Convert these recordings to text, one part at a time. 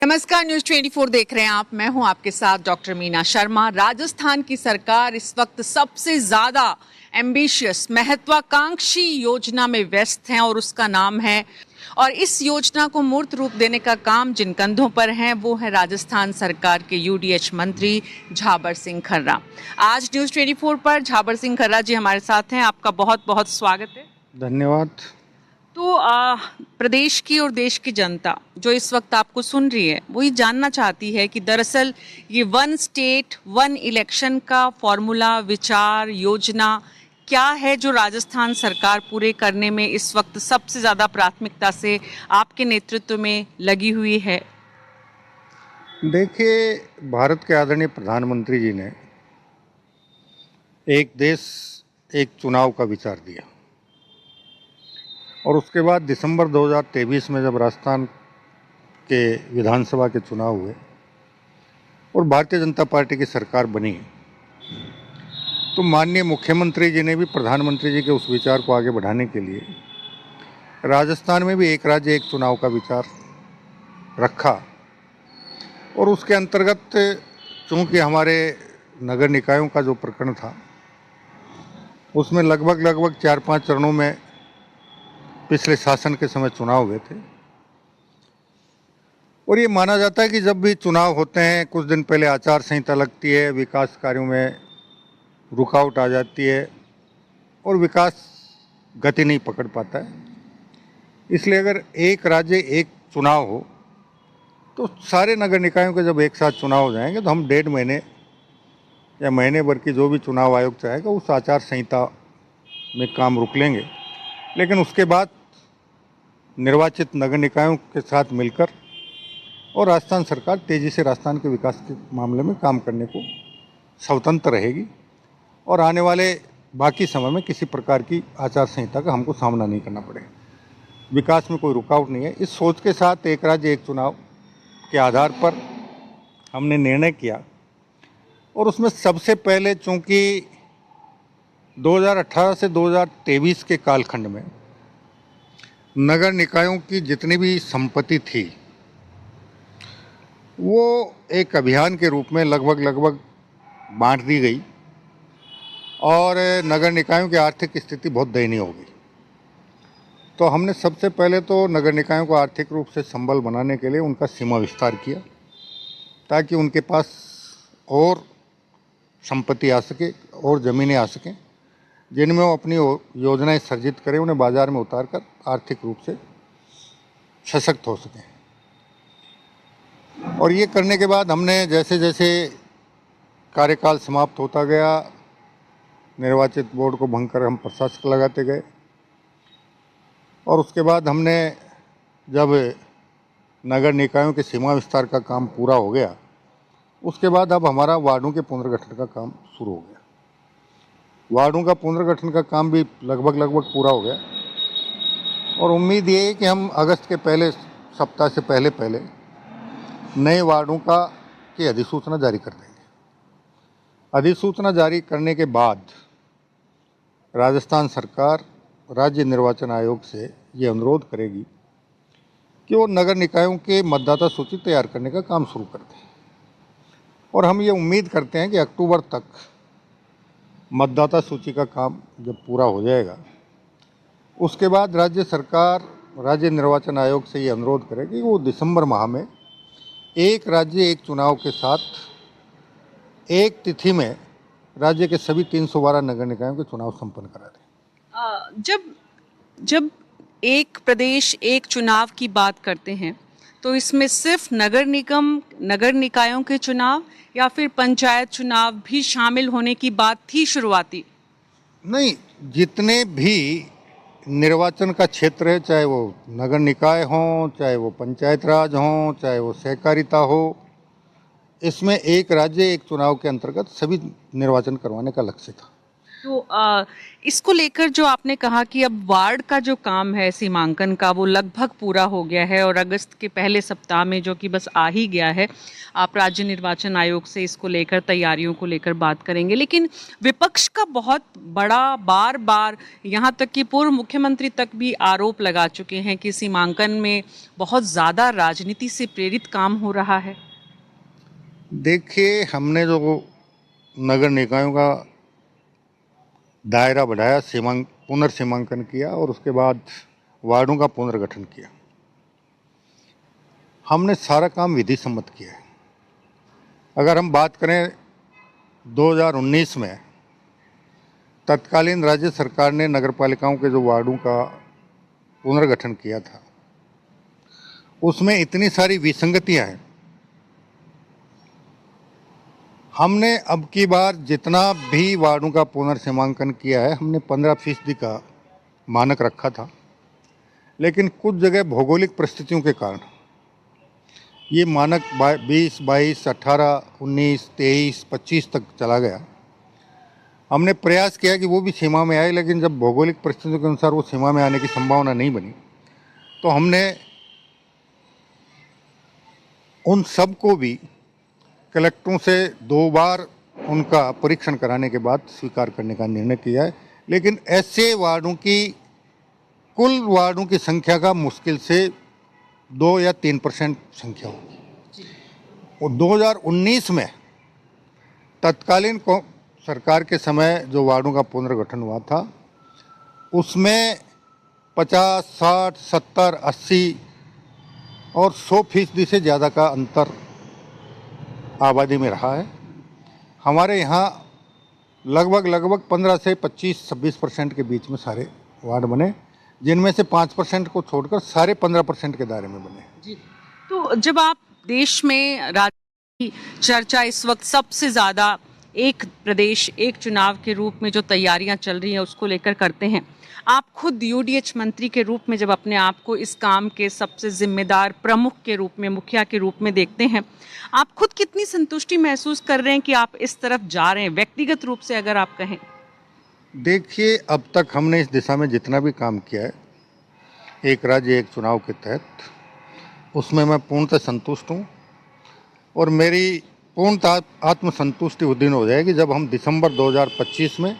नमस्कार, न्यूज 24 देख रहे हैं आप। मैं हूं आपके साथ डॉक्टर मीना शर्मा। राजस्थान की सरकार इस वक्त सबसे ज्यादा एम्बिशियस महत्वाकांक्षी योजना में व्यस्त है और उसका नाम है, और इस योजना को मूर्त रूप देने का काम जिन कंधों पर है वो है राजस्थान सरकार के यूडीएच मंत्री झाबर सिंह खर्रा। आज न्यूज 24 पर झाबर सिंह खर्रा जी हमारे साथ हैं। आपका बहुत बहुत स्वागत है। धन्यवाद। तो प्रदेश की और देश की जनता जो इस वक्त आपको सुन रही है वो ये जानना चाहती है कि दरअसल ये वन स्टेट वन इलेक्शन का फॉर्मूला, विचार, योजना क्या है जो राजस्थान सरकार पूरे करने में इस वक्त सबसे ज़्यादा प्राथमिकता से आपके नेतृत्व में लगी हुई है। देखिए, भारत के आदरणीय प्रधानमंत्री जी ने एक देश एक चुनाव का विचार दिया और उसके बाद दिसंबर 2023 में जब राजस्थान के विधानसभा के चुनाव हुए और भारतीय जनता पार्टी की सरकार बनी, तो माननीय मुख्यमंत्री जी ने भी प्रधानमंत्री जी के उस विचार को आगे बढ़ाने के लिए राजस्थान में भी एक राज्य एक चुनाव का विचार रखा। और उसके अंतर्गत चूँकि हमारे नगर निकायों का जो प्रकरण था उसमें लगभग 4-5 चरणों में पिछले शासन के समय चुनाव हुए थे, और ये माना जाता है कि जब भी चुनाव होते हैं कुछ दिन पहले आचार संहिता लगती है, विकास कार्यों में रुकावट आ जाती है और विकास गति नहीं पकड़ पाता है। इसलिए अगर एक राज्य एक चुनाव हो तो सारे नगर निकायों के जब एक साथ चुनाव हो जाएंगे तो हम 1.5 महीने या महीने भर की जो भी चुनाव आयोग चाहेगा उस आचार संहिता में काम रुक लेंगे, लेकिन उसके बाद निर्वाचित नगर निकायों के साथ मिलकर और राजस्थान सरकार तेज़ी से राजस्थान के विकास के मामले में काम करने को स्वतंत्र रहेगी और आने वाले बाकी समय में किसी प्रकार की आचार संहिता का हमको सामना नहीं करना पड़ेगा। विकास में कोई रुकावट नहीं है। इस सोच के साथ एक राज्य एक चुनाव के आधार पर हमने निर्णय किया, और उसमें सबसे पहले चूँकि 2018 से 2023 के कालखंड में नगर निकायों की जितनी भी संपत्ति थी वो एक अभियान के रूप में लगभग बांट दी गई और नगर निकायों की आर्थिक स्थिति बहुत दयनीय हो गई। तो हमने सबसे पहले तो नगर निकायों को आर्थिक रूप से संबल बनाने के लिए उनका सीमा विस्तार किया ताकि उनके पास और संपत्ति आ सके और ज़मीनें आ सकें जिनमें वो अपनी योजनाएं सर्जित करें, उन्हें बाज़ार में उतारकर आर्थिक रूप से सशक्त हो सकें। और ये करने के बाद हमने जैसे जैसे कार्यकाल समाप्त होता गया, निर्वाचित बोर्ड को भंग कर हम प्रशासक लगाते गए, और उसके बाद हमने जब नगर निकायों के सीमा विस्तार का काम पूरा हो गया उसके बाद अब हमारा वार्डों के पुनर्गठन का काम शुरू हो गया। वार्डों का पुनर्गठन का काम भी लगभग पूरा हो गया और उम्मीद ये है कि हम अगस्त के पहले सप्ताह से पहले नए वार्डों की अधिसूचना जारी कर देंगे। अधिसूचना जारी करने के बाद राजस्थान सरकार राज्य निर्वाचन आयोग से ये अनुरोध करेगी कि वो नगर निकायों के मतदाता सूची तैयार करने का काम शुरू कर दें, और हम ये उम्मीद करते हैं कि अक्टूबर तक मतदाता सूची का काम जब पूरा हो जाएगा उसके बाद राज्य सरकार राज्य निर्वाचन आयोग से ये अनुरोध करेगी कि वो दिसंबर माह में एक राज्य एक चुनाव के साथ एक तिथि में राज्य के सभी 312 नगर निकायों के चुनाव संपन्न करा दें। जब एक प्रदेश एक चुनाव की बात करते हैं तो इसमें सिर्फ नगर निकायों के चुनाव या फिर पंचायत चुनाव भी शामिल होने की बात थी शुरुआती? नहीं, जितने भी निर्वाचन का क्षेत्र है, चाहे वो नगर निकाय हों, चाहे वो पंचायत राज हों, चाहे वो सहकारिता हो, इसमें एक राज्य एक चुनाव के अंतर्गत सभी निर्वाचन करवाने का लक्ष्य था। तो इसको लेकर जो आपने कहा कि अब वार्ड का जो काम है सीमांकन का वो लगभग पूरा हो गया है और अगस्त के पहले सप्ताह में जो कि बस आ ही गया है, आप राज्य निर्वाचन आयोग से इसको लेकर तैयारियों को लेकर बात करेंगे। लेकिन विपक्ष का बहुत बड़ा बार बार यहाँ तक कि पूर्व मुख्यमंत्री तक भी आरोप लगा चुके हैं कि सीमांकन में बहुत ज़्यादा राजनीति से प्रेरित काम हो रहा है। देखिए, हमने जो नगर निकायों का दायरा बढ़ाया, पुनर्सीमांकन किया और उसके बाद वार्डों का पुनर्गठन किया, हमने सारा काम विधि सम्मत किया है। अगर हम बात करें 2019 में तत्कालीन राज्य सरकार ने नगरपालिकाओं के जो वार्डों का पुनर्गठन किया था, उसमें इतनी सारी विसंगतियां हैं। हमने अब की बार जितना भी वार्डों का पुनर्सीमांकन किया है, हमने 15% का मानक रखा था, लेकिन कुछ जगह भौगोलिक परिस्थितियों के कारण ये मानक 20, 22, 18, 19, 23, 25 तक चला गया। हमने प्रयास किया कि वो भी सीमा में आए, लेकिन जब भौगोलिक परिस्थितियों के अनुसार वो सीमा में आने की संभावना नहीं बनी, तो हमने उन सब को भी कलेक्टरों से 2 बार उनका परीक्षण कराने के बाद स्वीकार करने का निर्णय किया है। लेकिन ऐसे वार्डों की कुल वार्डों की संख्या का मुश्किल से 2 या 3% संख्या होगी। और 2019 में तत्कालीन सरकार के समय जो वार्डों का पुनर्गठन हुआ था, उसमें 50, 60, 70, 80 और 100% से ज़्यादा का अंतर आबादी में रहा है। हमारे यहाँ लगभग 15 से 25-26% के बीच में सारे वार्ड बने, जिनमें से 5% को छोड़कर सारे 15% के दायरे में बने। जी, तो जब आप देश में राजनीति चर्चा इस वक्त सबसे ज़्यादा एक प्रदेश एक चुनाव के रूप में जो तैयारियां चल रही हैं उसको लेकर करते हैं, आप खुद यूडीएच मंत्री के रूप में जब अपने आप को इस काम के सबसे जिम्मेदार प्रमुख के रूप में, मुखिया के रूप में देखते हैं, आप खुद कितनी संतुष्टि महसूस कर रहे हैं कि आप इस तरफ जा रहे हैं, व्यक्तिगत रूप से अगर आप कहें? देखिए, अब तक हमने इस दिशा में जितना भी काम किया है, एक राज्य एक चुनाव के तहत, उसमें मैं पूर्णतः संतुष्ट हूँ। और मेरी पूर्णतः आत्मसंतुष्टि उस दिन हो जाएगी जब हम दिसंबर 2025 में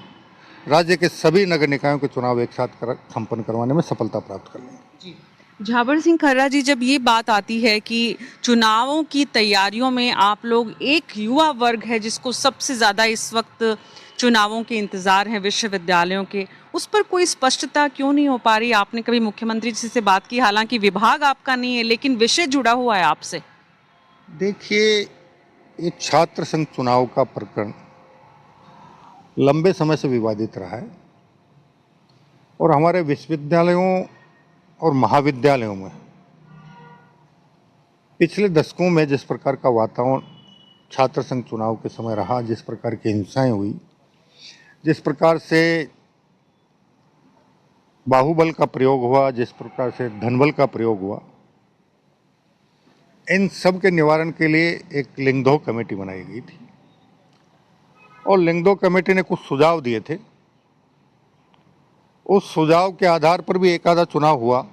राज्य के सभी नगर निकायों के चुनाव एक साथ संपन्न करवाने में सफलता प्राप्त कर लेंगे। झाबर सिंह खर्रा जी, जब ये बात आती है कि चुनावों की तैयारियों में आप लोग, एक युवा वर्ग है जिसको सबसे ज़्यादा इस वक्त चुनावों के इंतज़ार है विश्वविद्यालयों के, उस पर कोई स्पष्टता क्यों नहीं हो पा रही? आपने कभी मुख्यमंत्री जी से बात की? हालांकि विभाग आपका नहीं है, लेकिन विषय जुड़ा हुआ है आपसे। देखिए, ये छात्र संघ चुनाव का प्रकरण लंबे समय से विवादित रहा है और हमारे विश्वविद्यालयों और महाविद्यालयों में पिछले दशकों में जिस प्रकार का वातावरण छात्र संघ चुनाव के समय रहा, जिस प्रकार की हिंसाएं हुई, जिस प्रकार से बाहुबल का प्रयोग हुआ, जिस प्रकार से धनबल का प्रयोग हुआ, इन सब के निवारण के लिए एक लिंगदो कमेटी बनाई गई थी और लिंगदो कमेटी ने कुछ सुझाव दिए थे। उस सुझाव के आधार पर भी एक आधा चुनाव हुआ,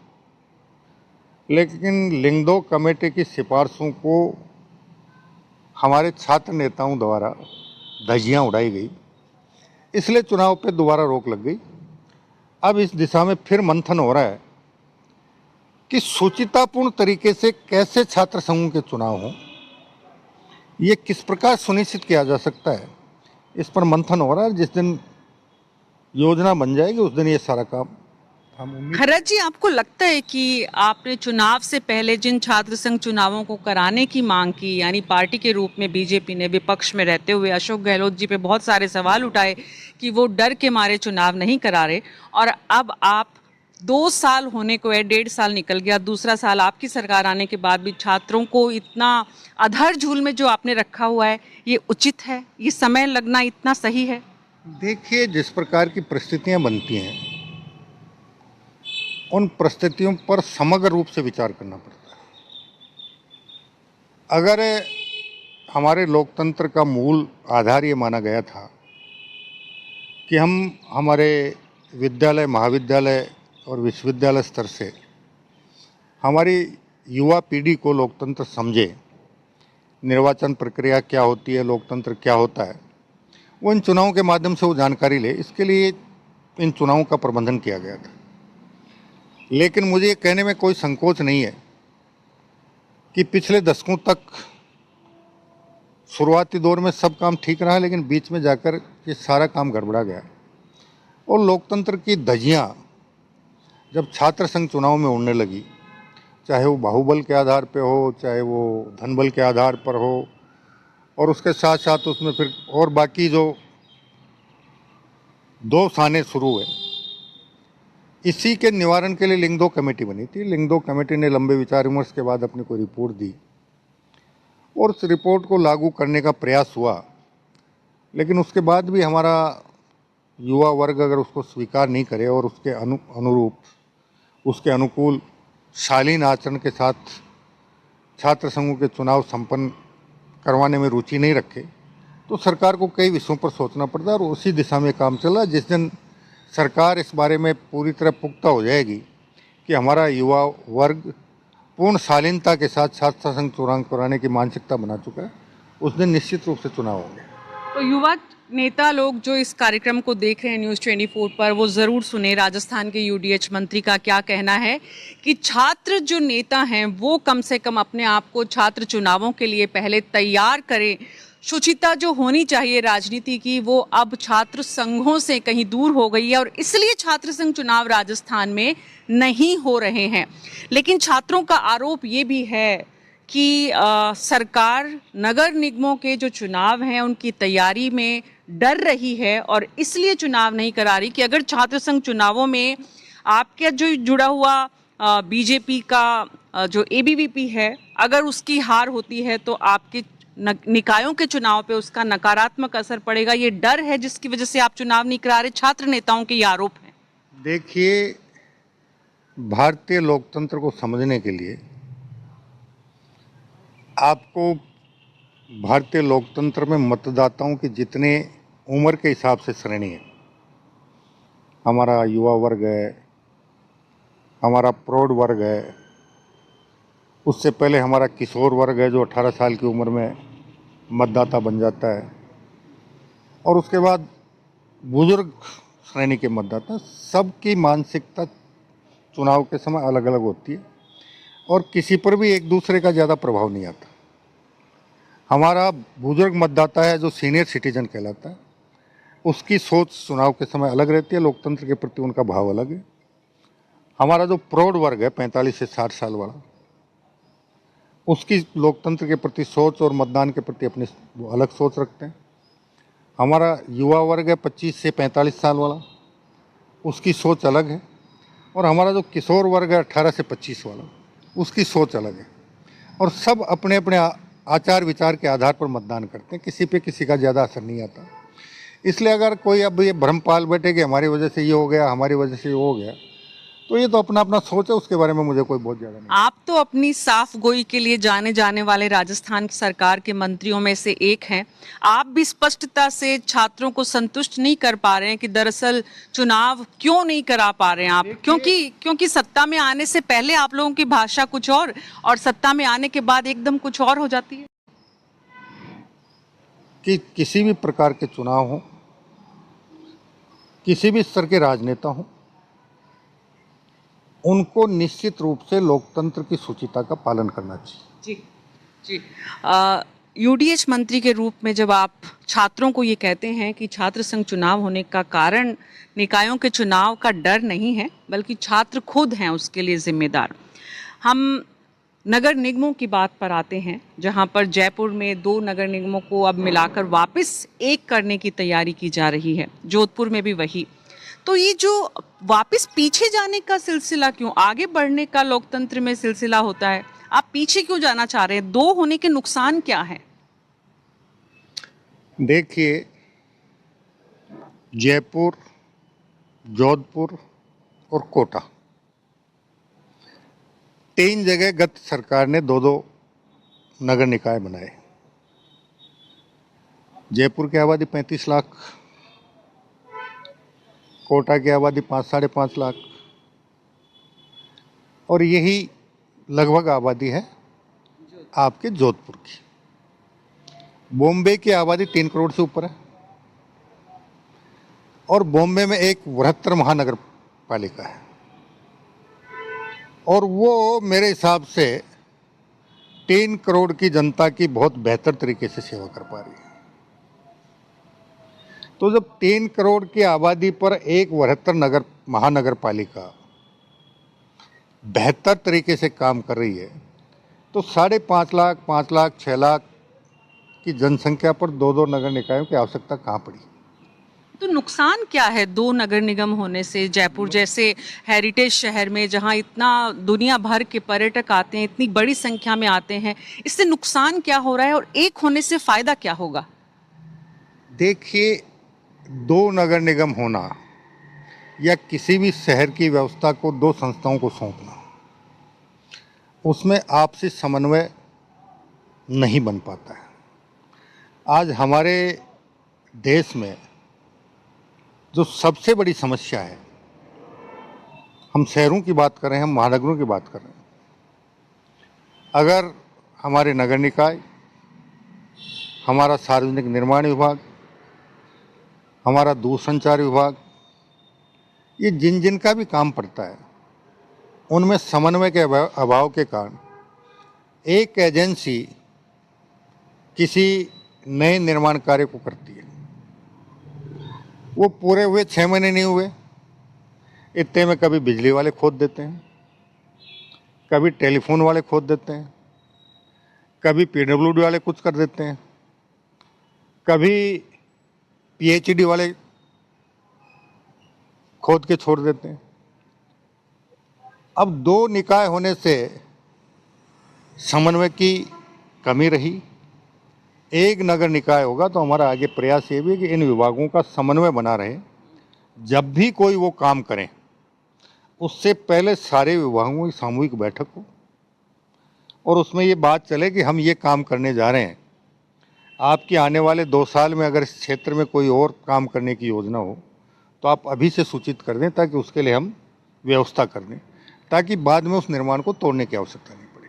लेकिन लिंगदो कमेटी की सिफारिशों को हमारे छात्र नेताओं द्वारा धज्जियां उड़ाई गई, इसलिए चुनाव पर दोबारा रोक लग गई। अब इस दिशा में फिर मंथन हो रहा है कि सुचितापूर्ण तरीके से कैसे छात्र संघों के चुनाव हों, ये किस प्रकार सुनिश्चित किया जा सकता है, इस पर मंथन हो रहा है। जिस दिन योजना बन जाएगी उस दिन ये सारा काम हम। खर्रा जी, आपको लगता है कि आपने चुनाव से पहले जिन छात्र संघ चुनावों को कराने की मांग की, यानी पार्टी के रूप में बीजेपी ने विपक्ष में रहते हुए अशोक गहलोत जी पे बहुत सारे सवाल उठाए कि वो डर के मारे चुनाव नहीं करा रहे, और अब आप 2 साल होने को है, 1.5 साल निकल गया, दूसरा साल आपकी सरकार आने के बाद भी छात्रों को इतना अधर झूल में जो आपने रखा हुआ है, ये उचित है? ये समय लगना इतना सही है? देखिए, जिस प्रकार की परिस्थितियां बनती हैं, उन परिस्थितियों पर समग्र रूप से विचार करना पड़ता है। अगर हमारे लोकतंत्र का मूल आधार ये माना गया था कि हम हमारे विद्यालय, महाविद्यालय और विश्वविद्यालय स्तर से हमारी युवा पीढ़ी को लोकतंत्र समझे, निर्वाचन प्रक्रिया क्या होती है, लोकतंत्र क्या होता है, वो इन चुनावों के माध्यम से वो जानकारी ले, इसके लिए इन चुनावों का प्रबंधन किया गया था। लेकिन मुझे ये कहने में कोई संकोच नहीं है कि पिछले दशकों तक शुरुआती दौर में सब काम ठीक रहा, लेकिन बीच में जाकर ये सारा काम गड़बड़ा गया और लोकतंत्र की धज्जियाँ जब छात्र संघ चुनाव में उड़ने लगी, चाहे वो बाहुबल के आधार पे हो, चाहे वो धनबल के आधार पर हो, और उसके साथ साथ उसमें फिर और बाकी जो दो साने शुरू हुए, इसी के निवारण के लिए लिंग दो कमेटी बनी थी। लिंग दो कमेटी ने लंबे विचार विमर्श के बाद अपनी कोई रिपोर्ट दी और उस रिपोर्ट को लागू करने का प्रयास हुआ, लेकिन उसके बाद भी हमारा युवा वर्ग अगर उसको स्वीकार नहीं करे और उसके अनुरूप, उसके अनुकूल शालीन आचरण के साथ छात्र संघों के चुनाव संपन्न करवाने में रुचि नहीं रखे, तो सरकार को कई विषयों पर सोचना पड़ता है और उसी दिशा में काम चल रहा है। जिस दिन सरकार इस बारे में पूरी तरह पुख्ता हो जाएगी कि हमारा युवा वर्ग पूर्ण शालीनता के साथ छात्र संघ चुनाव कराने की मानसिकता बना चुका है, उस दिन निश्चित रूप से चुनाव होंगे। तो युवा नेता लोग जो इस कार्यक्रम को देख रहे हैं न्यूज़ 24 पर, वो ज़रूर सुने राजस्थान के यूडीएच मंत्री का क्या कहना है कि छात्र जो नेता हैं वो कम से कम अपने आप को छात्र चुनावों के लिए पहले तैयार करें। शुचिता जो होनी चाहिए राजनीति की, वो अब छात्र संघों से कहीं दूर हो गई है और इसलिए छात्र संघ चुनाव राजस्थान में नहीं हो रहे हैं। लेकिन छात्रों का आरोप ये भी है कि सरकार नगर निगमों के जो चुनाव हैं उनकी तैयारी में डर रही है और इसलिए चुनाव नहीं करा रही कि अगर छात्र संघ चुनावों में आपके जो जुड़ा हुआ बीजेपी का जो एबीवीपी है, अगर उसकी हार होती है तो आपके निकायों के चुनाव पे उसका नकारात्मक असर पड़ेगा। ये डर है जिसकी वजह से आप चुनाव नहीं करा रहे, छात्र नेताओं के ये आरोप हैं। देखिए, भारतीय लोकतंत्र को समझने के लिए आपको भारतीय लोकतंत्र में मतदाताओं की जितने उम्र के हिसाब से श्रेणी है, हमारा युवा वर्ग है, हमारा प्रौढ़ वर्ग है, उससे पहले हमारा किशोर वर्ग है जो 18 साल की उम्र में मतदाता बन जाता है, और उसके बाद बुजुर्ग श्रेणी के मतदाता। सबकी मानसिकता चुनाव के समय अलग अलग होती है और किसी पर भी एक दूसरे का ज़्यादा प्रभाव नहीं आता। हमारा बुजुर्ग मतदाता है जो सीनियर सिटीजन कहलाता है, उसकी सोच चुनाव के समय अलग रहती है, लोकतंत्र के प्रति उनका भाव अलग है। हमारा जो प्रौढ़ वर्ग है 45 से 60 साल वाला, उसकी लोकतंत्र के प्रति सोच और मतदान के प्रति अपनी वो अलग सोच रखते हैं। हमारा युवा वर्ग है 25 से 45 साल वाला, उसकी सोच अलग है, और हमारा जो किशोर वर्ग है 18 से 25 वाला, उसकी सोच अलग है। और सब अपने अपने आचार विचार के आधार पर मतदान करते हैं, किसी पे किसी का ज़्यादा असर नहीं आता। इसलिए अगर कोई अब ये भ्रम पाल बैठे कि हमारी वजह से ये हो गया, हमारी वजह से ये हो गया, तो ये तो अपना अपना सोच है, उसके बारे में मुझे कोई बहुत ज़्यादा नहीं। आप तो अपनी साफ गोई के लिए जाने जाने वाले राजस्थान की सरकार के मंत्रियों में से एक हैं। आप भी स्पष्टता से छात्रों को संतुष्ट नहीं कर पा रहे हैं कि दरअसल चुनाव क्यों नहीं करा पा रहे हैं आप, क्योंकि सत्ता में आने से पहले आप लोगों की भाषा कुछ और सत्ता में आने के बाद एकदम कुछ और हो जाती है। कि किसी भी प्रकार के चुनाव हो, किसी भी स्तर के राजनेता हो, उनको निश्चित रूप से लोकतंत्र की शुचिता का पालन करना चाहिए। जी यूडीएच मंत्री के रूप में जब आप छात्रों को ये कहते हैं कि छात्र संघ चुनाव होने का कारण निकायों के चुनाव का डर नहीं है, बल्कि छात्र खुद हैं उसके लिए जिम्मेदार। हम नगर निगमों की बात पर आते हैं, जहां पर जयपुर में 2 नगर निगमों को अब मिलाकर वापस एक करने की तैयारी की जा रही है, जोधपुर में भी वही। तो ये जो वापस पीछे जाने का सिलसिला क्यों, आगे बढ़ने का लोकतंत्र में सिलसिला होता है, आप पीछे क्यों जाना चाह रहे हैं? 2 होने के नुकसान क्या है? देखिए, जयपुर, जोधपुर और कोटा, 3 जगह गत सरकार ने 2-2 नगर निकाय बनाए। जयपुर की आबादी 35 लाख, कोटा की आबादी 5-5.5 लाख, और यही लगभग आबादी है आपके जोधपुर की। बॉम्बे की आबादी 3 करोड़ से ऊपर है, और बॉम्बे में एक बृहत्तर महानगर पालिका है, और वो मेरे हिसाब से 3 करोड़ की जनता की बहुत बेहतर तरीके से सेवा कर पा रही है। तो जब 3 करोड़ की आबादी पर एक बृहत्तर महानगर पालिका बेहतर तरीके से काम कर रही है, तो 5.5 लाख, 5 लाख, 6 लाख की जनसंख्या पर 2 नगर निकायों की आवश्यकता कहाँ पड़ी? तो नुकसान क्या है 2 नगर निगम होने से? जयपुर जैसे हेरिटेज शहर में जहां इतना दुनिया भर के पर्यटक आते हैं, इतनी बड़ी संख्या में आते हैं, इससे नुकसान क्या हो रहा है और एक होने से फायदा क्या होगा? देखिए, 2 नगर निगम होना या किसी भी शहर की व्यवस्था को 2 संस्थाओं को सौंपना, उसमें आपसी समन्वय नहीं बन पाता है। आज हमारे देश में जो सबसे बड़ी समस्या है, हम शहरों की बात कर रहे हैं, हम महानगरों की बात कर रहे हैं। अगर हमारे नगर निकाय, हमारा सार्वजनिक निर्माण विभाग, हमारा दूरसंचार विभाग, ये जिन जिन का भी काम पड़ता है, उनमें समन्वय के अभाव के कारण एक एजेंसी किसी नए निर्माण कार्य को करती है, वो पूरे हुए 6 महीने नहीं हुए, इतने में कभी बिजली वाले खोद देते हैं, कभी टेलीफोन वाले खोद देते हैं, कभी पीडब्ल्यूडी वाले कुछ कर देते हैं, कभी पीएचडी वाले खोद के छोड़ देते हैं। अब 2 निकाय होने से समन्वय की कमी रही। एक नगर निकाय होगा तो हमारा आगे प्रयास ये भी है कि इन विभागों का समन्वय बना रहे। जब भी कोई वो काम करें, उससे पहले सारे विभागों की सामूहिक बैठक हो और उसमें ये बात चले कि हम ये काम करने जा रहे हैं, आपकी आने वाले 2 साल में अगर इस क्षेत्र में कोई और काम करने की योजना हो तो आप अभी से सूचित कर दें, ताकि उसके लिए हम व्यवस्था कर दें, ताकि बाद में उस निर्माण को तोड़ने की आवश्यकता नहीं पड़े।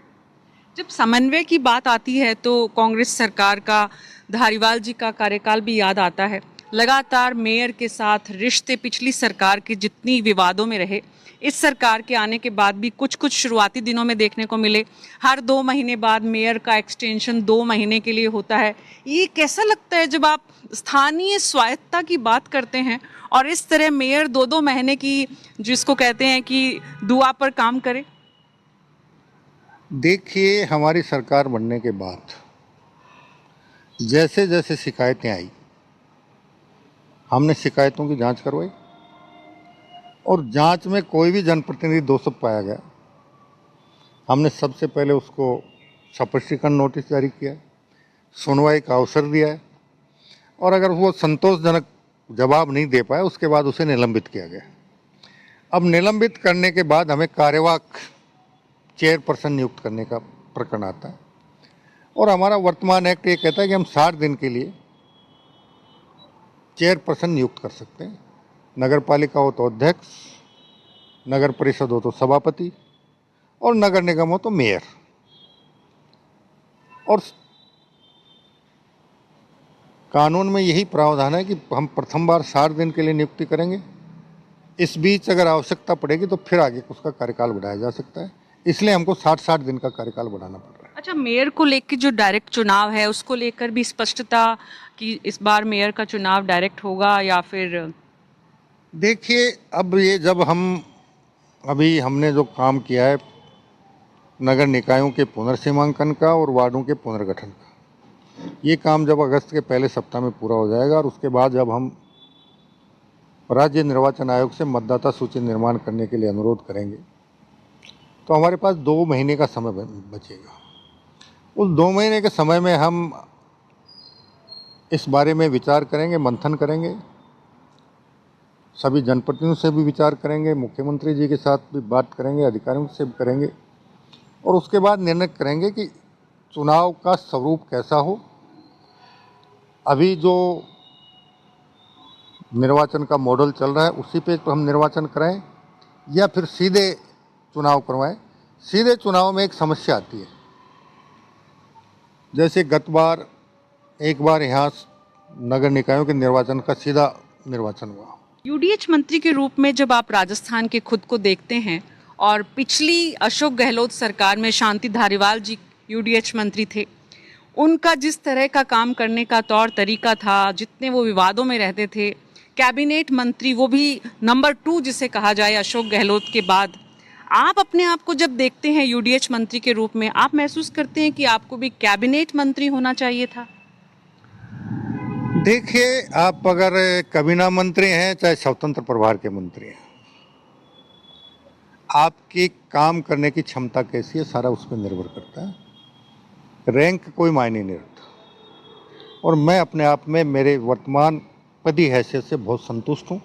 जब समन्वय की बात आती है तो कांग्रेस सरकार का धारीवाल जी का कार्यकाल भी याद आता है। लगातार मेयर के साथ रिश्ते पिछली सरकार के जितनी विवादों में रहे, इस सरकार के आने के बाद भी कुछ कुछ शुरुआती दिनों में देखने को मिले। हर 2 महीने बाद मेयर का एक्सटेंशन 2 महीने के लिए होता है। ये कैसा लगता है जब आप स्थानीय स्वायत्तता की बात करते हैं और इस तरह मेयर 2-2 महीने की, जिसको कहते हैं कि दुआ पर काम करे? देखिए, हमारी सरकार बनने के बाद जैसे जैसे शिकायतें आई, हमने शिकायतों की जांच करवाई, और जांच में कोई भी जनप्रतिनिधि दोषी पाया गया, हमने सबसे पहले उसको स्पष्टीकरण नोटिस जारी किया, सुनवाई का अवसर दिया है, और अगर वो संतोषजनक जवाब नहीं दे पाया, उसके बाद उसे निलंबित किया गया। अब निलंबित करने के बाद हमें कार्यवाहक चेयरपर्सन नियुक्त करने का प्रकरण आता है, और हमारा वर्तमान एक्ट ये कहता है कि हम 60 दिन के लिए चेयरपर्सन नियुक्त कर सकते हैं। नगर पालिका हो तो अध्यक्ष, नगर परिषद हो तो सभापति, और नगर निगम हो तो मेयर। और कानून में यही प्रावधान है कि हम प्रथम बार 60 दिन के लिए नियुक्ति करेंगे। इस बीच अगर आवश्यकता पड़ेगी तो फिर आगे उसका कार्यकाल बढ़ाया जा सकता है, इसलिए हमको 60-60 दिन का कार्यकाल बढ़ाना पड़ रहा है। अच्छा, मेयर को लेकर जो डायरेक्ट चुनाव है, उसको लेकर भी स्पष्टता कि इस बार मेयर का चुनाव डायरेक्ट होगा या फिर? देखिए, अब ये जब हमने जो काम किया है नगर निकायों के पुनर्सीमांकन का और वार्डों के पुनर्गठन का, ये काम जब अगस्त के पहले सप्ताह में पूरा हो जाएगा, और उसके बाद जब हम राज्य निर्वाचन आयोग से मतदाता सूची निर्माण करने के लिए अनुरोध करेंगे, तो हमारे पास 2 महीने का समय बचेगा। उस 2 महीने के समय में हम इस बारे में विचार करेंगे, मंथन करेंगे, सभी जनप्रतिनिधियों से भी विचार करेंगे, मुख्यमंत्री जी के साथ भी बात करेंगे, अधिकारियों से भी करेंगे, और उसके बाद निर्णय करेंगे कि चुनाव का स्वरूप कैसा हो। अभी जो निर्वाचन का मॉडल चल रहा है उसी पे हम निर्वाचन कराएं या फिर सीधे चुनाव करवाएं। सीधे चुनाव में एक समस्या आती है, जैसे गत बार एक बार यहाँ नगर निकायों के निर्वाचन का सीधा निर्वाचन हुआ। यूडीएच मंत्री के रूप में जब आप राजस्थान के खुद को देखते हैं और पिछली अशोक गहलोत सरकार में शांति धारीवाल जी यूडीएच मंत्री थे, उनका जिस तरह का काम करने का तौर तरीका था, जितने वो विवादों में रहते थे, कैबिनेट मंत्री वो भी नंबर 2 जिसे कहा जाए अशोक गहलोत के बाद, आप अपने आप को जब देखते हैं यूडीएच मंत्री के रूप में, आप महसूस करते हैं कि आपको भी कैबिनेट मंत्री होना चाहिए था? देखिए, आप अगर कैबिनेट मंत्री हैं चाहे स्वतंत्र प्रभार के मंत्री हैं, आपकी काम करने की क्षमता कैसी है सारा उस पर निर्भर करता है। रैंक कोई मायने नहीं रखता। और मैं अपने आप में मेरे वर्तमान पदी हैसियत से बहुत संतुष्ट हूँ।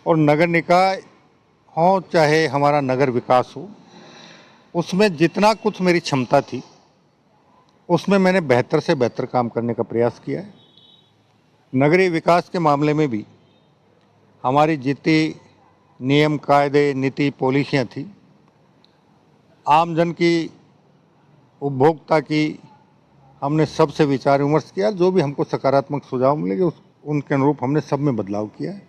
और नगर निकाय हो चाहे हमारा नगर विकास हो, उसमें जितना कुछ मेरी क्षमता थी उसमें मैंने बेहतर से बेहतर काम करने का प्रयास किया है। नगरीय विकास के मामले में भी हमारी जितनी नियम कायदे नीति पॉलिसियाँ थी, आमजन की उपभोक्ता की हमने सबसे विचार विमर्श किया। जो भी हमको सकारात्मक सुझाव मिलेंगे उनके अनुरूप हमने सब में बदलाव किया है।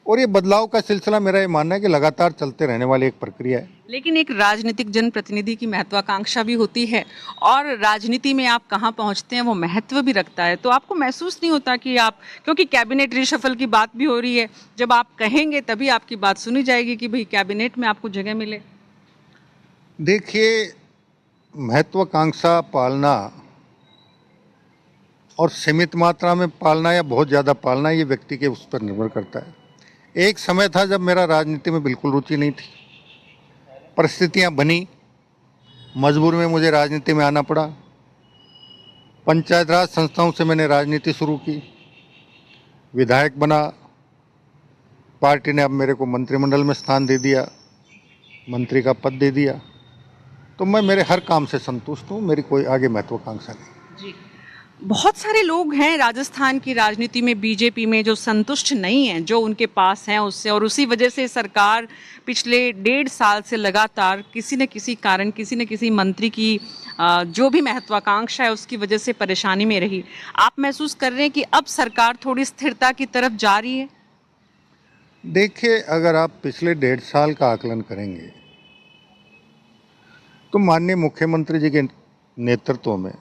और ये बदलाव का सिलसिला मेरा ये मानना है कि लगातार चलते रहने वाली एक प्रक्रिया है। लेकिन एक राजनीतिक जनप्रतिनिधि की महत्वाकांक्षा भी होती है और राजनीति में आप कहाँ पहुँचते हैं वो महत्व भी रखता है। तो आपको महसूस नहीं होता कि आप, क्योंकि कैबिनेट रिशफल की बात भी हो रही है, जब आप कहेंगे तभी आपकी बात सुनी जाएगी कि भाई कैबिनेट में आपको जगह मिले? देखिए, महत्वाकांक्षा पालना और सीमित मात्रा में पालना या बहुत ज़्यादा पालना, ये व्यक्ति के उस पर निर्भर करता है। एक समय था जब मेरा राजनीति में बिल्कुल रुचि नहीं थी, परिस्थितियां बनी, मजबूर में मुझे राजनीति में आना पड़ा। पंचायत राज संस्थाओं से मैंने राजनीति शुरू की, विधायक बना, पार्टी ने अब मेरे को मंत्रिमंडल में स्थान दे दिया, मंत्री का पद दे दिया। तो मैं मेरे हर काम से संतुष्ट हूँ, मेरी कोई आगे महत्वाकांक्षा नहीं। जी, बहुत सारे लोग हैं राजस्थान की राजनीति में, बीजेपी में, जो संतुष्ट नहीं हैं जो उनके पास हैं उससे, और उसी वजह से सरकार पिछले 1.5 साल से लगातार किसी न किसी कारण, किसी न किसी मंत्री की जो भी महत्वाकांक्षा है उसकी वजह से परेशानी में रही। आप महसूस कर रहे हैं कि अब सरकार थोड़ी स्थिरता की तरफ जा रही है? देखिए, अगर आप पिछले 1.5 साल का आकलन करेंगे तो माननीय मुख्यमंत्री जी के नेतृत्व में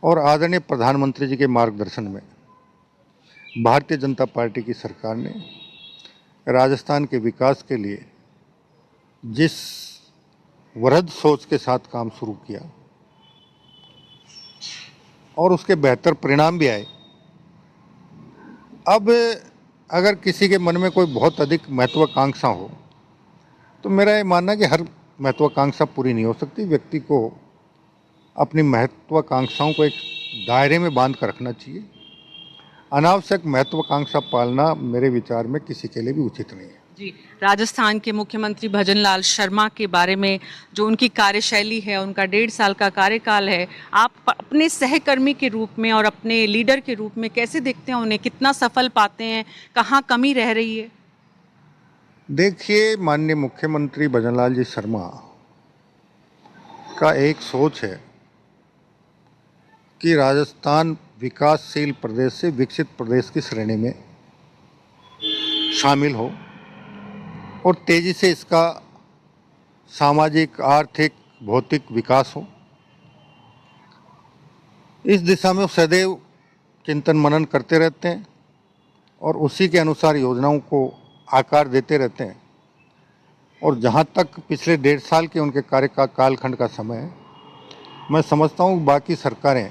और आदरणीय प्रधानमंत्री जी के मार्गदर्शन में भारतीय जनता पार्टी की सरकार ने राजस्थान के विकास के लिए जिस वृहद सोच के साथ काम शुरू किया और उसके बेहतर परिणाम भी आए। अब अगर किसी के मन में कोई बहुत अधिक महत्वाकांक्षा हो तो मेरा ये मानना है कि हर महत्वाकांक्षा पूरी नहीं हो सकती। व्यक्ति को अपनी महत्वाकांक्षाओं को एक दायरे में बांध कर रखना चाहिए। अनावश्यक महत्वाकांक्षा पालना मेरे विचार में किसी के लिए भी उचित नहीं है। जी, राजस्थान के मुख्यमंत्री भजनलाल शर्मा के बारे में जो उनकी कार्यशैली है, उनका 1.5 साल का कार्यकाल है, आप अपने सहकर्मी के रूप में और अपने लीडर के रूप में कैसे देखते हैं उन्हें? कितना सफल पाते हैं? कहाँ कमी रह रही है? देखिए, माननीय मुख्यमंत्री भजनलाल जी शर्मा का एक सोच है कि राजस्थान विकासशील प्रदेश से विकसित प्रदेश की श्रेणी में शामिल हो और तेजी से इसका सामाजिक, आर्थिक, भौतिक विकास हो। इस दिशा में वो सदैव चिंतन मनन करते रहते हैं और उसी के अनुसार योजनाओं को आकार देते रहते हैं। और जहाँ तक पिछले 1.5 साल के उनके कार्य का कालखंड का समय है, मैं समझता हूँ बाकी सरकारें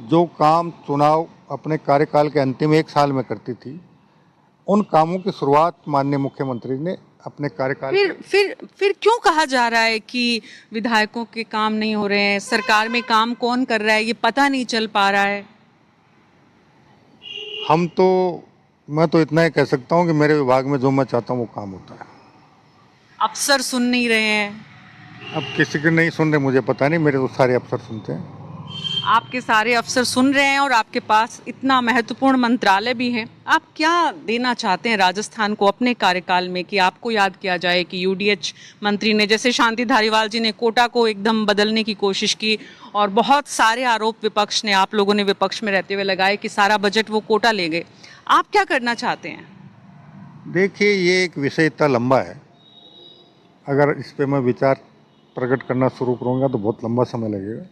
जो काम चुनाव अपने कार्यकाल के अंतिम 1 साल में करती थी, उन कामों की शुरुआत माननीय मुख्यमंत्री ने अपने कार्यकाल फिर क्यों कहा जा रहा है कि विधायकों के काम नहीं हो रहे हैं? सरकार में काम कौन कर रहा है ये पता नहीं चल पा रहा है। मैं तो इतना ही कह सकता हूँ कि मेरे विभाग में जो मैं चाहता हूँ वो काम होता है। अफसर सुन नहीं रहे हैं? अब किसी के नहीं सुन रहे मुझे पता नहीं, मेरे तो सारे अफसर सुनते हैं। आपके सारे अफसर सुन रहे हैं और आपके पास इतना महत्वपूर्ण मंत्रालय भी है। आप क्या देना चाहते हैं राजस्थान को अपने कार्यकाल में कि आपको याद किया जाए कि यूडीएच मंत्री ने, जैसे शांति धारीवाल जी ने कोटा को एकदम बदलने की कोशिश की और बहुत सारे आरोप विपक्ष ने, आप लोगों ने विपक्ष में रहते हुए लगाए कि सारा बजट वो कोटा ले गए। आप क्या करना चाहते हैं? देखिए, ये एक विषय इतना लंबा है, अगर इस पे मैं विचार प्रकट करना शुरू करूँगा तो बहुत लंबा समय लगेगा।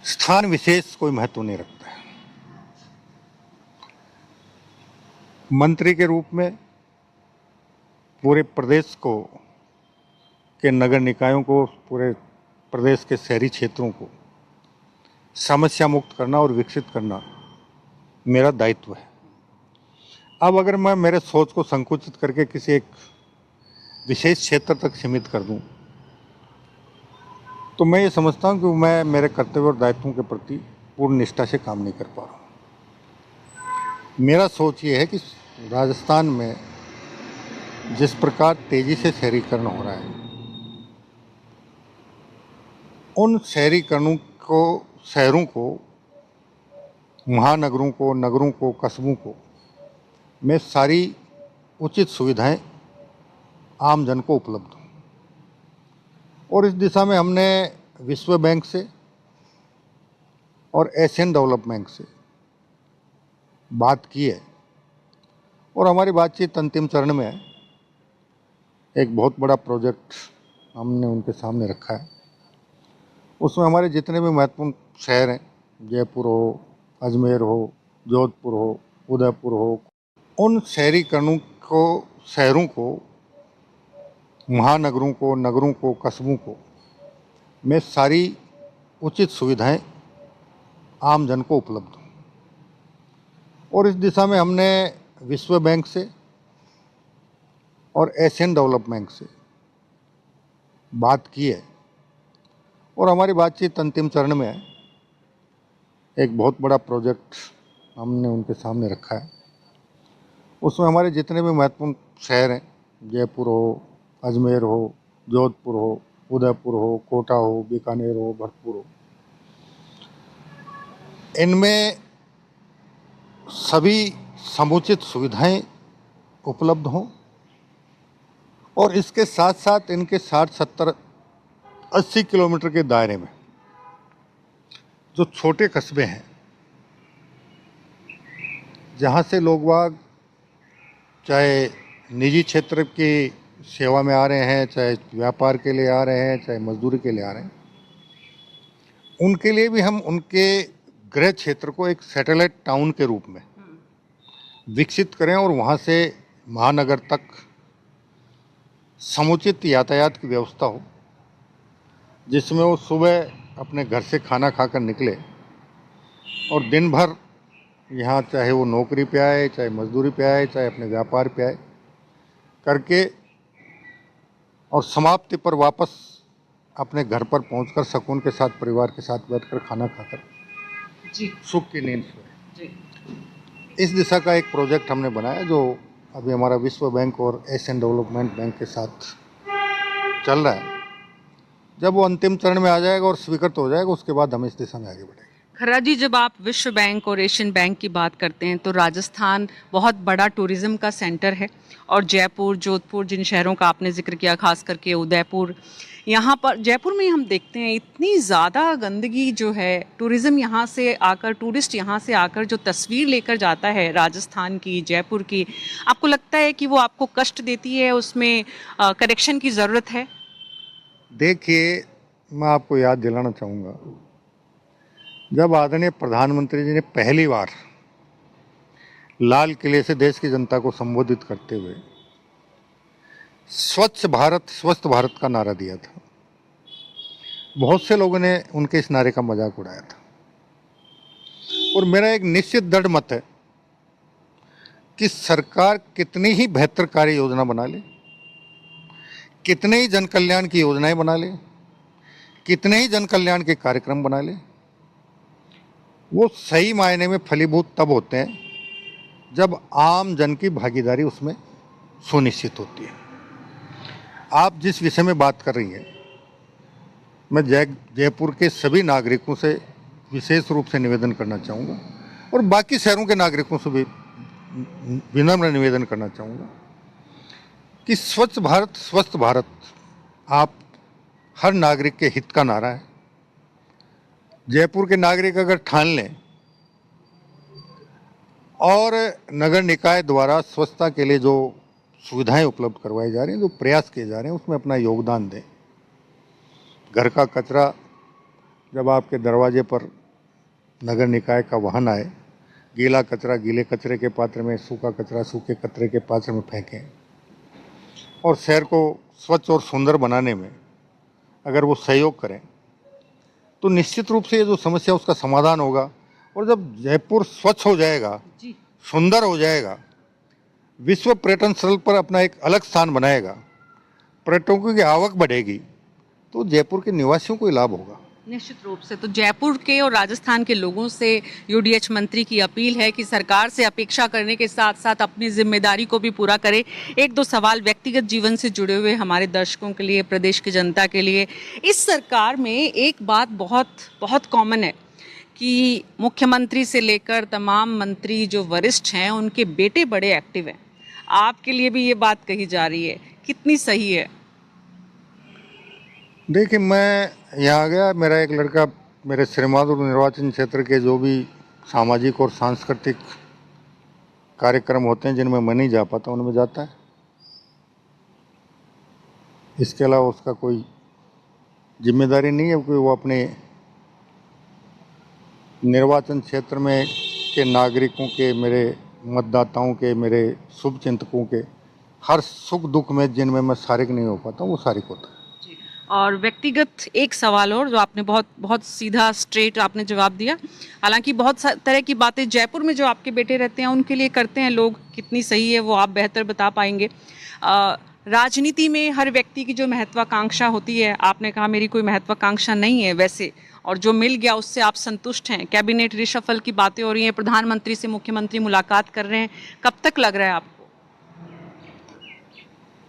स्थान विशेष कोई महत्व नहीं रखता है। मंत्री के रूप में पूरे प्रदेश को के नगर निकायों को, पूरे प्रदेश के शहरी क्षेत्रों को समस्या मुक्त करना और विकसित करना मेरा दायित्व है। अब अगर मैं मेरे सोच को संकुचित करके किसी एक विशेष क्षेत्र तक सीमित कर दूं, तो मैं ये समझता हूं कि मैं मेरे कर्तव्य और दायित्वों के प्रति पूर्ण निष्ठा से काम नहीं कर पा रहा हूं। मेरा सोच ये है कि राजस्थान में जिस प्रकार तेजी से शहरीकरण हो रहा है, उन शहरीकरणों को, शहरों को, महानगरों को, नगरों को, कस्बों को में सारी उचित सुविधाएं आम जन को उपलब्ध हों। और इस दिशा में हमने विश्व बैंक से और एशियन डेवलपमेंट बैंक से बात की है और हमारी बातचीत अंतिम चरण में है। एक बहुत बड़ा प्रोजेक्ट हमने उनके सामने रखा है। उसमें हमारे जितने भी महत्वपूर्ण शहर हैं, जयपुर हो, अजमेर हो, जोधपुर हो, उदयपुर हो, उन शहरीकरणों को, शहरों को, महानगरों को, नगरों को, कस्बों को में सारी उचित सुविधाएं आम जन को उपलब्ध हों। और इस दिशा में हमने विश्व बैंक से और एशियन डेवलपमेंट बैंक से बात की है और हमारी बातचीत अंतिम चरण में है। एक बहुत बड़ा प्रोजेक्ट हमने उनके सामने रखा है। उसमें हमारे जितने भी महत्वपूर्ण शहर हैं, जयपुर हो, अजमेर हो, जोधपुर हो, उदयपुर हो, कोटा हो, बीकानेर हो, भरतपुर हो, इनमें सभी समुचित सुविधाएं उपलब्ध हों और इसके साथ साथ इनके 60, 70, 80 किलोमीटर के दायरे में जो छोटे कस्बे हैं, जहाँ से लोग बाग चाहे निजी क्षेत्र की सेवा में आ रहे हैं, चाहे व्यापार के लिए आ रहे हैं, चाहे मजदूरी के लिए आ रहे हैं, उनके लिए भी हम उनके गृह क्षेत्र को एक सैटेलाइट टाउन के रूप में विकसित करें और वहाँ से महानगर तक समुचित यातायात की व्यवस्था हो, जिसमें वो सुबह अपने घर से खाना खाकर निकले और दिन भर यहाँ, चाहे वो नौकरी पे आए, चाहे मजदूरी पे आए, चाहे अपने व्यापार पे आए, करके और समाप्ति पर वापस अपने घर पर पहुंचकर सुकून के साथ, परिवार के साथ बैठकर खाना खाकर जी, सुख की नींद सोए। इस दिशा का एक प्रोजेक्ट हमने बनाया जो अभी हमारा विश्व बैंक और एशियन डेवलपमेंट बैंक के साथ चल रहा है। जब वो अंतिम चरण में आ जाएगा और स्वीकृत हो जाएगा, उसके बाद हम इस दिशा में आगे बढ़ेंगे। खर्रा जी, जब आप विश्व बैंक और एशियन बैंक की बात करते हैं तो राजस्थान बहुत बड़ा टूरिज्म का सेंटर है और जयपुर, जोधपुर, जिन शहरों का आपने जिक्र किया, खास करके उदयपुर, यहाँ पर जयपुर में हम देखते हैं इतनी ज़्यादा गंदगी जो है। टूरिज़्म यहाँ से आकर, टूरिस्ट यहाँ से आकर जो तस्वीर लेकर जाता है राजस्थान की, जयपुर की, आपको लगता है कि वो आपको कष्ट देती है, उसमें करेक्शन की ज़रूरत है? देखिए, मैं आपको याद दिलाना चाहूँगा, जब आदरणीय प्रधानमंत्री जी ने पहली बार लाल किले से देश की जनता को संबोधित करते हुए स्वच्छ भारत, स्वस्थ भारत का नारा दिया था, बहुत से लोगों ने उनके इस नारे का मजाक उड़ाया था। और मेरा एक निश्चित दृढ़ मत है कि सरकार कितनी ही बेहतर कार्य योजना बना ले, कितने ही जन कल्याण की योजनाएं बना ले, कितने ही जन कल्याण के कार्यक्रम बना ले, वो सही मायने में फलीभूत तब होते हैं जब आम जन की भागीदारी उसमें सुनिश्चित होती है। आप जिस विषय में बात कर रही हैं, मैं जयपुर के सभी नागरिकों से विशेष रूप से निवेदन करना चाहूँगा और बाकी शहरों के नागरिकों से भी विनम्र निवेदन करना चाहूँगा कि स्वच्छ भारत स्वस्थ भारत आप हर नागरिक के हित का नारा है। जयपुर के नागरिक अगर ठान लें और नगर निकाय द्वारा स्वच्छता के लिए जो सुविधाएं उपलब्ध करवाई जा रही हैं, जो प्रयास किए जा रहे हैं, उसमें अपना योगदान दें। घर का कचरा जब आपके दरवाजे पर नगर निकाय का वाहन आए, गीला कचरा गीले कचरे के पात्र में, सूखा कचरा सूखे कचरे के पात्र में फेंकें और शहर को स्वच्छ और सुंदर बनाने में अगर वो सहयोग करें तो निश्चित रूप से ये जो समस्या उसका समाधान होगा। और जब जयपुर स्वच्छ हो जाएगा, सुंदर हो जाएगा, विश्व पर्यटन स्थल पर अपना एक अलग स्थान बनाएगा, पर्यटकों की आवक बढ़ेगी, तो जयपुर के निवासियों को ही लाभ होगा। निश्चित रूप से। तो जयपुर के और राजस्थान के लोगों से यूडीएच मंत्री की अपील है कि सरकार से अपेक्षा करने के साथ साथ अपनी जिम्मेदारी को भी पूरा करे। एक दो सवाल व्यक्तिगत जीवन से जुड़े हुए हमारे दर्शकों के लिए, प्रदेश की जनता के लिए। इस सरकार में एक बात बहुत कॉमन है कि मुख्यमंत्री से लेकर तमाम मंत्री जो वरिष्ठ हैं उनके बेटे बड़े एक्टिव हैं। आपके लिए भी ये बात कही जा रही है, कितनी सही है? देखिए, मैं यहाँ आ गया, मेरा एक लड़का मेरे श्रीमाधुर निर्वाचन क्षेत्र के जो भी सामाजिक और सांस्कृतिक कार्यक्रम होते हैं जिनमें मैं नहीं जा पाता उनमें जाता है। इसके अलावा उसका कोई जिम्मेदारी नहीं है कि वो अपने निर्वाचन क्षेत्र में के नागरिकों के, मेरे मतदाताओं के, मेरे शुभचिंतकों के हर सुख दुख में जिनमें मैं शारिक नहीं हो पाता वो शारिक होता है। और व्यक्तिगत एक सवाल और, जो आपने बहुत सीधा स्ट्रेट आपने जवाब दिया। हालांकि बहुत तरह की बातें जयपुर में जो आपके बेटे रहते हैं उनके लिए करते हैं लोग, कितनी सही है वो आप बेहतर बता पाएंगे। राजनीति में हर व्यक्ति की जो महत्वाकांक्षा होती है, आपने कहा मेरी कोई महत्वाकांक्षा नहीं है वैसे, और जो मिल गया उससे आप संतुष्ट हैं। कैबिनेट रिशफल की बातें हो रही हैं, प्रधानमंत्री से मुख्यमंत्री मुलाकात कर रहे हैं, कब तक लग रहा है आपको?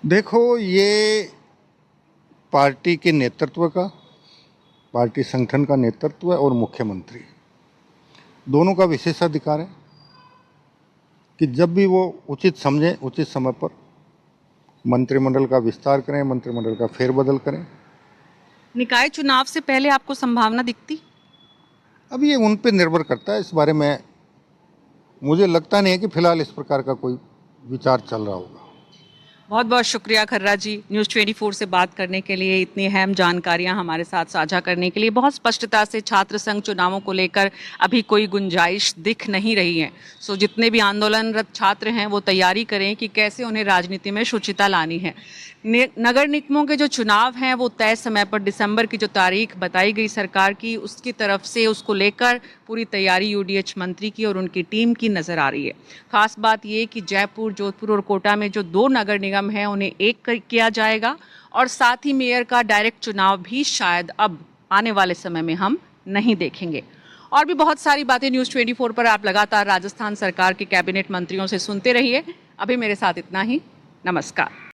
देखो, ये पार्टी के नेतृत्व का, पार्टी संगठन का नेतृत्व और मुख्यमंत्री दोनों का विशेषाधिकार है कि जब भी वो उचित समझें, उचित समय पर मंत्रिमंडल का विस्तार करें, मंत्रिमंडल का फेरबदल करें। निकाय चुनाव से पहले आपको संभावना दिखती? अब ये उन पे निर्भर करता है। इस बारे में मुझे लगता नहीं है कि फिलहाल इस प्रकार का कोई विचार चल रहा होगा। बहुत बहुत शुक्रिया खर्रा जी, न्यूज़ 24 से बात करने के लिए, इतनी अहम जानकारियां हमारे साथ साझा करने के लिए। बहुत स्पष्टता से छात्र संघ चुनावों को लेकर अभी कोई गुंजाइश दिख नहीं रही है। सो जितने भी आंदोलनरत छात्र हैं वो तैयारी करें कि कैसे उन्हें राजनीति में शुचिता लानी है। नगर निगमों के जो चुनाव हैं वो तय समय पर, दिसंबर की जो तारीख बताई गई सरकार की, उसकी तरफ से उसको लेकर पूरी तैयारी यूडीएच मंत्री की और उनकी टीम की नज़र आ रही है। खास बात ये कि जयपुर, जोधपुर और कोटा में जो 2 नगर निगम हैं उन्हें एक किया जाएगा और साथ ही मेयर का डायरेक्ट चुनाव भी शायद अब आने वाले समय में हम नहीं देखेंगे। और भी बहुत सारी बातें न्यूज़ 24 पर आप लगातार राजस्थान सरकार के कैबिनेट मंत्रियों से सुनते रहिए। अभी मेरे साथ इतना ही। नमस्कार।